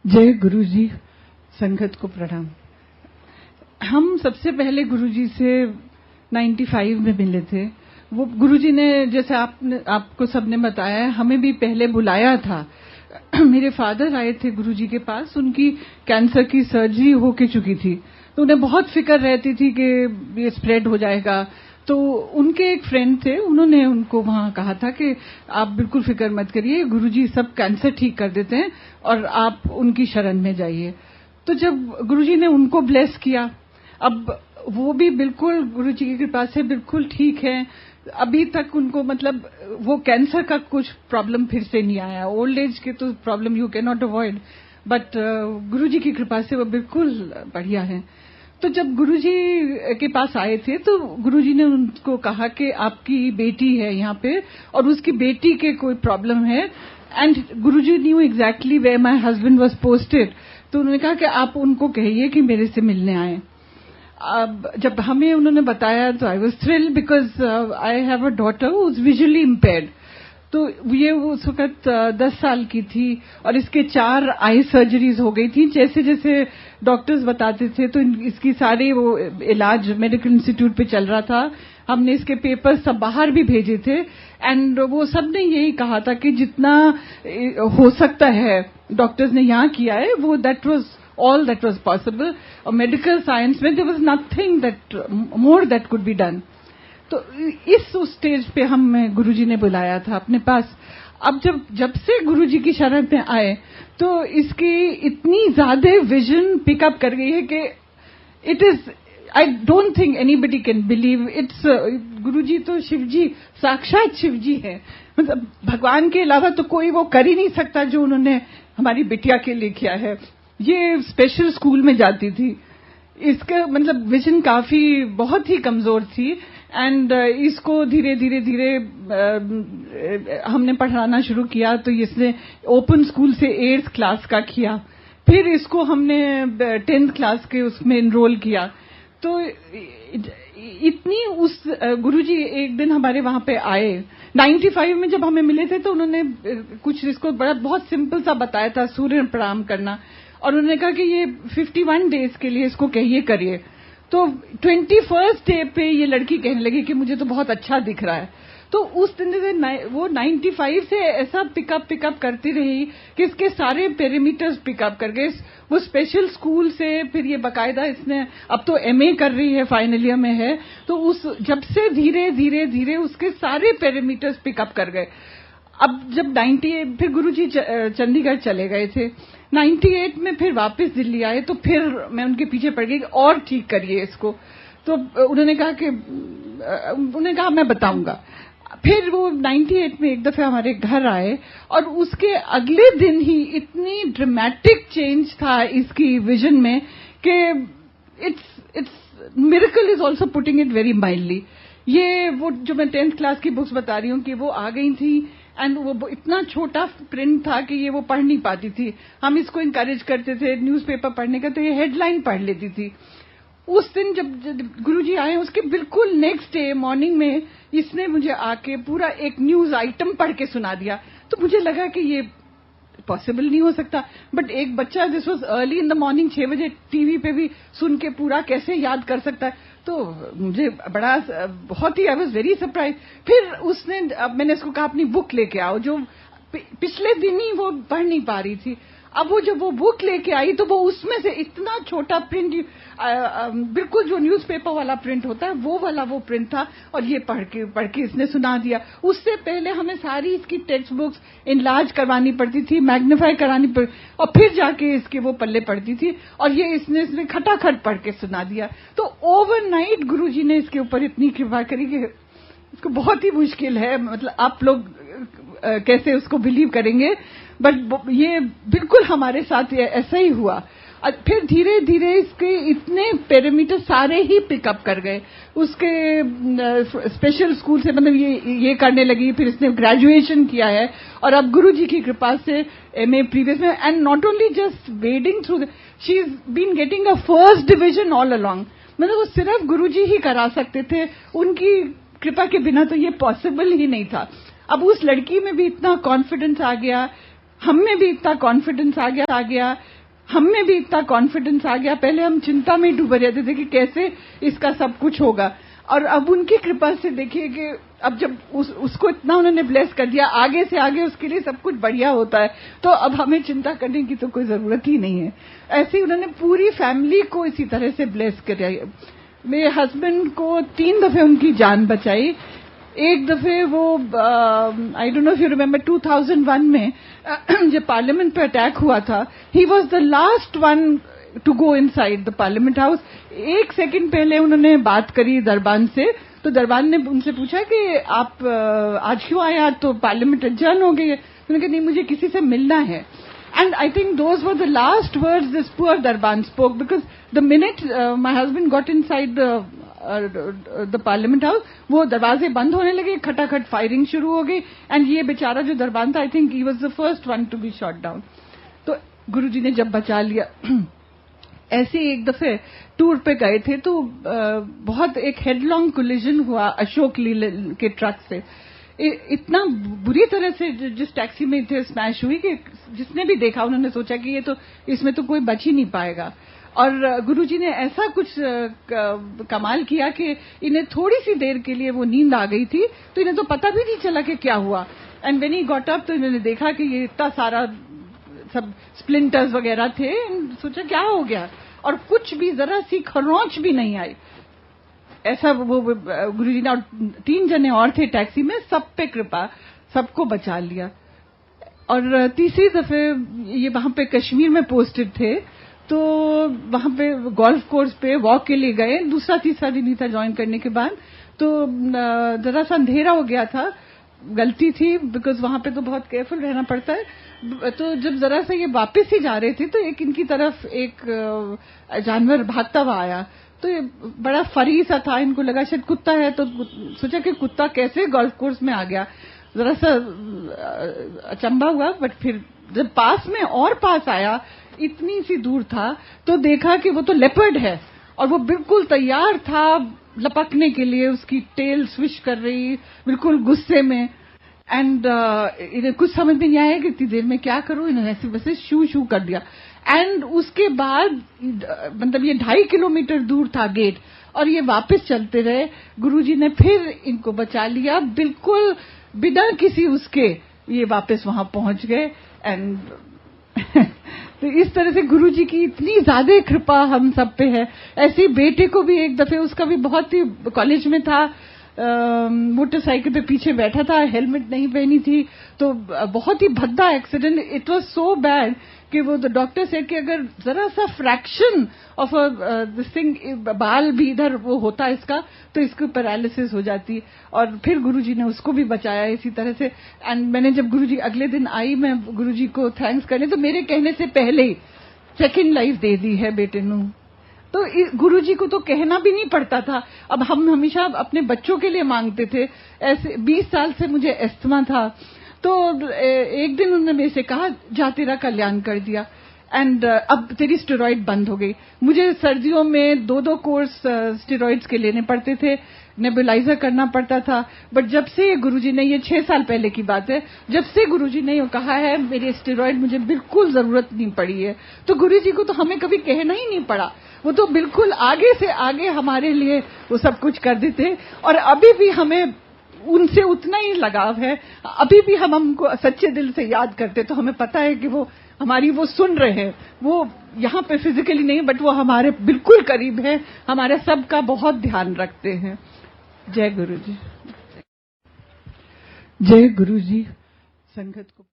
जय गुरुजी, संगत को प्रणाम। हम सबसे पहले गुरुजी से 95 में मिले थे। वो गुरुजी ने, जैसे आपको सबने बताया, हमें भी पहले बुलाया था। मेरे फादर आए थे गुरुजी के पास, उनकी कैंसर की सर्जरी होके चुकी थी, तो उन्हें बहुत फिक्र रहती थी कि ये स्प्रेड हो जाएगा। तो उनके एक फ्रेंड थे, उन्होंने उनको वहां कहा था कि आप बिल्कुल फिक्र मत करिए, गुरुजी सब कैंसर ठीक कर देते हैं और आप उनकी शरण में जाइए। तो जब गुरुजी ने उनको ब्लेस किया, अब वो भी बिल्कुल गुरुजी की कृपा से बिल्कुल ठीक है। अभी तक उनको मतलब वो कैंसर का कुछ प्रॉब्लम फिर से नहीं आया। ओल्ड एज के तो problem you can not avoid, but Guruji की कृपा से वो बिल्कुल बढ़िया है। तो जब गुरुजी के पास आए थे तो गुरुजी ने उनको कहा कि आपकी बेटी है यहाँ पे और उसकी बेटी के कोई प्रॉब्लम है, and Guruji knew exactly where my husband was posted. तो उन्होंने कहा कि आप उनको कहिए कि मेरे से मिलने आए। अब जब हमें उन्होंने बताया तो I was thrilled because I have a daughter who is visually impaired. तो ये उस वक्त 10 साल की थी और इसके 4 आई सर्जरीज हो गई थी। जैसे जैसे डॉक्टर्स बताते थे तो इसकी सारी वो इलाज मेडिकल इंस्टीट्यूट पे चल रहा था। हमने इसके पेपर्स सब बाहर भी भेजे थे, एंड वो सब ने यही कहा था कि जितना हो सकता है डॉक्टर्स ने यहाँ किया है, वो that was all that was possible. और मेडिकल साइंस में there was nothing that more that could be done. तो इस स्टेज पे हम गुरुजी ने बुलाया था अपने पास। अब जब से गुरुजी की शरण में आए तो इसकी इतनी ज्यादा विजन पिकअप कर गई है कि it is, I don't think anybody can believe it's. Guruji तो शिवजी, साक्षात शिवजी है। मतलब भगवान के अलावा तो कोई वो कर ही नहीं सकता जो उन्होंने हमारी बिटिया के लिए किया है। ये स्पेशल स्कूल में जाती थी, इसका मतलब विजन काफी बहुत ही कमजोर थी, एंड इसको धीरे धीरे हमने पढ़ाना शुरू किया। तो इसने ओपन स्कूल से 8th क्लास का किया, फिर इसको हमने 10th क्लास के उसमें एनरोल किया। तो इतनी उस गुरुजी एक दिन हमारे वहां पे आए 95 में, जब हमें मिले थे तो उन्होंने कुछ इसको बहुत सिंपल सा बताया था, सूर्य प्रणाम करना। और उन्होंने कहा कि ये 51 डेज के लिए इसको कहिए करिए। तो 21st डे पे ये लड़की कहने लगी कि मुझे तो बहुत अच्छा दिख रहा है। तो उस दिन से वो 95 से ऐसा पिकअप करती रही कि इसके सारे पैरामीटर्स पिकअप कर गए। वो स्पेशल स्कूल से फिर ये बकायदा इसने अब तो MA कर रही है, फाइनल ईयर में है। तो उस जब से धीरे धीरे उसके सारे पैरामीटर्स पिकअप कर गए। अब जब 98 फिर गुरुजी चंडीगढ़ चले गए थे, 98 में फिर वापस दिल्ली आए, तो फिर मैं उनके पीछे पड़ गई और ठीक करिए इसको। तो उन्होंने कहा मैं बताऊंगा। फिर वो 98 में एक दफे हमारे घर आए और उसके अगले दिन ही इतनी ड्रामेटिक चेंज था इसकी विजन में कि it's miracle is also putting it very mildly. ये वो जो मैं 10th क्लास की बुक्स बता रही हूँ कि वो आ गई थी, एंड वो इतना छोटा प्रिंट था कि ये वो पढ़ नहीं पाती थी। हम इसको इंकरेज करते थे न्यूज़पेपर पढ़ने का, तो ये हेडलाइन पढ़ लेती थी। उस दिन जब गुरुजी आए, उसके बिल्कुल नेक्स्ट डे मॉर्निंग में इसने मुझे आके पूरा एक न्यूज आइटम पढ़ के सुना दिया। तो मुझे लगा कि ये पॉसिबल नहीं हो सकता, बट एक बच्चा this was early in the morning 6 बजे टीवी पे भी सुन के पूरा कैसे याद कर सकता है। तो मुझे बहुत ही आई वाज वेरी सरप्राइज। फिर उसने, अब मैंने इसको कहा अपनी बुक लेके आओ, जो पिछले दिन ही वो पढ़ नहीं पा रही थी। अब वो जब वो बुक लेके आई तो वो उसमें से इतना छोटा प्रिंट, बिल्कुल जो न्यूज़पेपर वाला प्रिंट होता है वो वाला वो प्रिंट था, और ये पढ़ के इसने सुना दिया। उससे पहले हमें सारी इसकी टेक्स्ट बुक्स इनलार्ज करवानी पड़ती थी, मैग्नीफाई करानी पड़ती, और फिर जाके इसके वो पल्ले पड़ती थी, और ये इसने खटाखट पढ़ के सुना दिया। तो ओवरनाइट गुरुजी ने इसके ऊपर इतनी कृपा करी कि इसको बहुत ही मुश्किल है, मतलब आप लोग कैसे उसको बिलीव करेंगे, बट ये बिल्कुल हमारे साथ ऐसा ही हुआ। फिर धीरे धीरे इसके इतने पैरामीटर सारे ही पिकअप कर गए उसके स्पेशल स्कूल से, मतलब ये करने लगी। फिर इसने ग्रेजुएशन किया है और अब गुरुजी की कृपा से MA प्रीवियस में, and not only just wading through, she is been getting a first division all along. मतलब वो सिर्फ गुरुजी ही करा सकते थे, उनकी कृपा के बिना तो ये पॉसिबल ही नहीं था। अब उस लड़की में भी इतना कॉन्फिडेंस आ गया, हम में भी इतना कॉन्फिडेंस आ गया, हम में भी इतना कॉन्फिडेंस आ गया। पहले हम चिंता में डूबे रहते थे कि कैसे इसका सब कुछ होगा, और अब उनकी कृपा से देखिए कि अब जब उसको इतना उन्होंने ब्लेस कर दिया, आगे से आगे उसके लिए सब कुछ बढ़िया होता है, तो अब हमें चिंता करने की तो कोई जरूरत ही नहीं है। ऐसे ही उन्होंने पूरी फैमिली को इसी तरह से ब्लेस किया। मेरे हस्बैंड को 3 दफे उनकी जान बचाई। एक दफे वो I don't know if you remember 2001 में जब पार्लियामेंट पे अटैक हुआ था, he was the last one to go inside the parliament house. 1 second पहले उन्होंने बात करी दरबान से, तो दरबान ने उनसे पूछा कि आप आज क्यों आए, आज तो पार्लियामेंट एडजर्न हो गई है। उन्होंने कहा नहीं, मुझे किसी से मिलना है। And I think those were the last words this poor Darban spoke, because the minute my husband got inside the parliament house, वो दरवाजे बंद होने लगे, खटाखट फायरिंग शुरू हो गई, एंड ये बेचारा जो दरबान था, I think he was the first one to be shot down. तो गुरुजी ने जब बचा लिया। ऐसे एक दफे टूर पे गए थे, तो बहुत एक हेडलॉन्ग कोलिजन हुआ अशोक लीलैंड के ट्रक से। इतना बुरी तरह से जिस टैक्सी में थे स्मैश हुई कि जिसने भी देखा उन्होंने सोचा कि ये तो इसमें तो कोई बच ही नहीं पाएगा। और गुरुजी ने ऐसा कुछ कमाल किया कि इन्हें थोड़ी सी देर के लिए वो नींद आ गई थी, तो इन्हें तो पता भी नहीं चला कि क्या हुआ। And when he got up, तो इन्होंने देखा कि ये इतना सारा सब स्प्लिंटर्स वगैरह थे। सोचा क्या हो गया, और कुछ भी जरा सी खरोंच भी नहीं आई। ऐसा वो गुरुजी ने, और 3 जने और थे टैक्सी में, सब पे कृपा, सबको बचा लिया। और तीसरी दफे ये वहां पे कश्मीर में पोस्टेड थे, तो वहां पे गोल्फ कोर्स पे वॉक के लिए गए। दूसरा तीसरा दिन ही था ज्वाइन करने के बाद, तो जरा सा अंधेरा हो गया था, गलती थी, बिकॉज वहां पे तो बहुत केयरफुल रहना पड़ता है। तो जब जरा सा ये वापस ही जा रहे थे, तो एक इनकी तरफ एक जानवर भागता हुआ आया। तो ये बड़ा फरी सा था, इनको लगा शायद कुत्ता है, तो सोचा कि कुत्ता कैसे गोल्फ कोर्स में आ गया। जरा सा अचंभा हुआ, बट फिर जब पास में और पास आया, इतनी सी दूर था, तो देखा कि वो तो लेपर्ड है, और वो बिल्कुल तैयार था लपकने के लिए। उसकी टेल स्विश कर रही, बिल्कुल गुस्से में। एंड इन्हें कुछ समझ में नहीं आया कि इतनी देर में क्या करूं। इन्होंने ऐसे वैसे शू शू कर दिया। एंड उसके बाद मतलब ये 2.5 किलोमीटर दूर था गेट, और ये वापस चलते रहे। गुरुजी ने फिर इनको बचा लिया, बिल्कुल बिना किसी उसके ये वापस वहां पहुंच गए। एंड तो इस तरह से गुरुजी की इतनी ज्यादा कृपा हम सब पे है। ऐसे बेटे को भी एक दफे, उसका भी बहुत ही, कॉलेज में था, मोटरसाइकिल पे पीछे बैठा था, हेलमेट नहीं पहनी थी, तो बहुत ही भद्दा accident. It was so bad कि वो डॉक्टर सेड कि अगर जरा सा फ्रैक्शन ऑफ दिस थिंग, बाल भी इधर वो होता है इसका, तो इसको पैरालिसिस हो जाती। और फिर गुरुजी ने उसको भी बचाया इसी तरह से। एंड मैंने जब गुरुजी अगले दिन आई, मैं गुरुजी को थैंक्स करने, तो मेरे कहने से पहले ही 2nd लाइफ दे दी है बेटे नू। तो गुरुजी को तो कहना भी नहीं पड़ता था। अब हम हमेशा अपने बच्चों के लिए मांगते थे। ऐसे 20 साल से मुझे एस्थमा था, तो एक दिन उन्होंने मेरे से कहा, जा तेरा कल्याण कर दिया, एंड अब तेरी स्टेरॉइड बंद हो गई। मुझे सर्दियों में 2-2 कोर्स स्टेरॉइड्स के लेने पड़ते थे, नेबुलाइजर करना पड़ता था। बट जब से गुरुजी ने, ये 6 साल पहले की बात है, जब से गुरुजी ने ये कहा है, मेरे स्टेरॉइड मुझे बिल्कुल जरूरत नहीं पड़ी है। तो गुरुजी को तो हमें कभी कहना ही नहीं पड़ा, वो तो बिल्कुल आगे से आगे हमारे लिए वो सब कुछ कर देते। और अभी भी हमें उनसे उतना ही लगाव है। अभी भी हम हमको सच्चे दिल से याद करते, तो हमें पता है कि वो हमारी वो सुन रहे हैं। वो यहाँ पे फिजिकली नहीं, बट वो हमारे बिल्कुल करीब है, हमारे सबका बहुत ध्यान रखते हैं। जय गुरुजी। जय गुरुजी। संगत को